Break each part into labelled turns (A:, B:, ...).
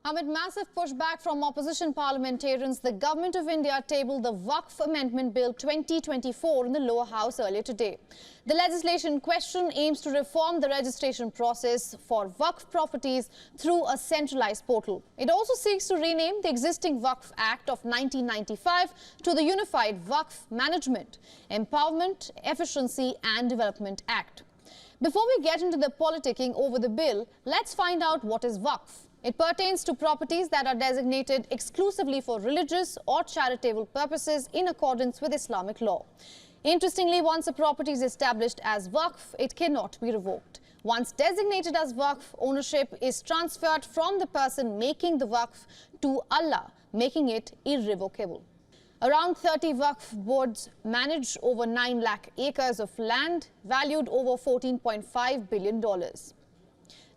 A: Amid massive pushback from opposition parliamentarians, the Government of India tabled the Waqf Amendment Bill 2024 in the lower house earlier today. The legislation in question aims to reform the registration process for Waqf properties through a centralized portal. It also seeks to rename the existing Waqf Act of 1995 to the Unified Waqf Management, Empowerment, Efficiency and Development Act. Before we get into the politicking over the bill, let's find out what is Waqf. It pertains to properties that are designated exclusively for religious or charitable purposes in accordance with Islamic law. Interestingly, once a property is established as Waqf, it cannot be revoked. Once designated as Waqf, ownership is transferred from the person making the Waqf to Allah, making it irrevocable. Around 30 Waqf boards manage over 9 lakh acres of land, valued over $14.5 billion.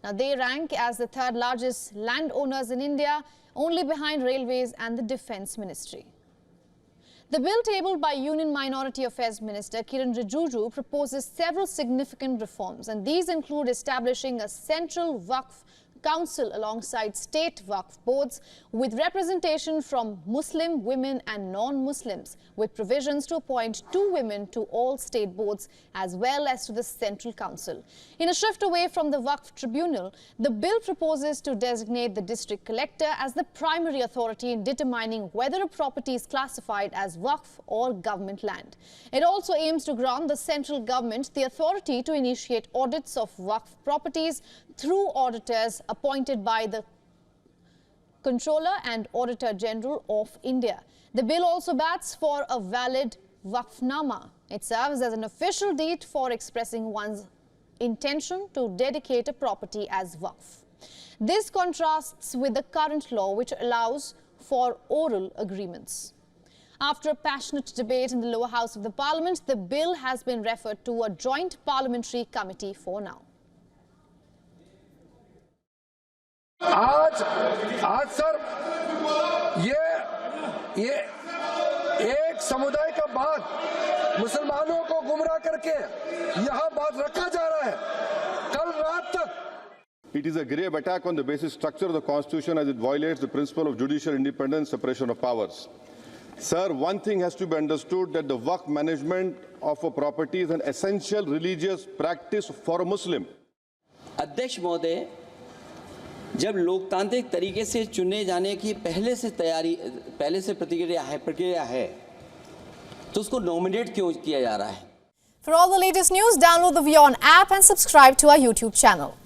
A: Now, they rank as the third largest landowners in India, only behind railways and the Defence Ministry. The bill tabled by Union Minority Affairs Minister Kiren Rijiju proposes several significant reforms, and these include establishing a central Waqf Council alongside state Waqf boards with representation from Muslim, women and non-Muslims, with provisions to appoint 2 women to all state boards as well as to the Central Council. In a shift away from the Waqf Tribunal, the bill proposes to designate the district collector as the primary authority in determining whether a property is classified as Waqf or government land. It also aims to grant the central government the authority to initiate audits of Waqf properties through auditors appointed by the Controller and Auditor General of India. The bill also bats for a valid Waqfnama. It serves as an official deed for expressing one's intention to dedicate a property as Waqf. This contrasts with the current law, which allows for oral agreements. After a passionate debate in the lower house of the parliament, the bill has been referred to a joint parliamentary committee for now.
B: आज sir ये एक समुदाय का बात मुसलमानों को गुमराह करके यहाँ बात रखा जा रहा है कल रात तक.
C: It is a grave attack on the basic structure of the Constitution as it violates the principle of judicial independence, separation of powers. Sir, one thing has to be understood, that the Waqf management of a property is an essential religious practice for a Muslim.
D: अध्यक्ष महोदय, जब लोकतांत्रिक तरीके से चुने जाने की पहले से प्रक्रिया है तो उसको नॉमिनेट क्यों किया जा रहा है?
A: For all the latest news, download the WION app and subscribe to our YouTube channel.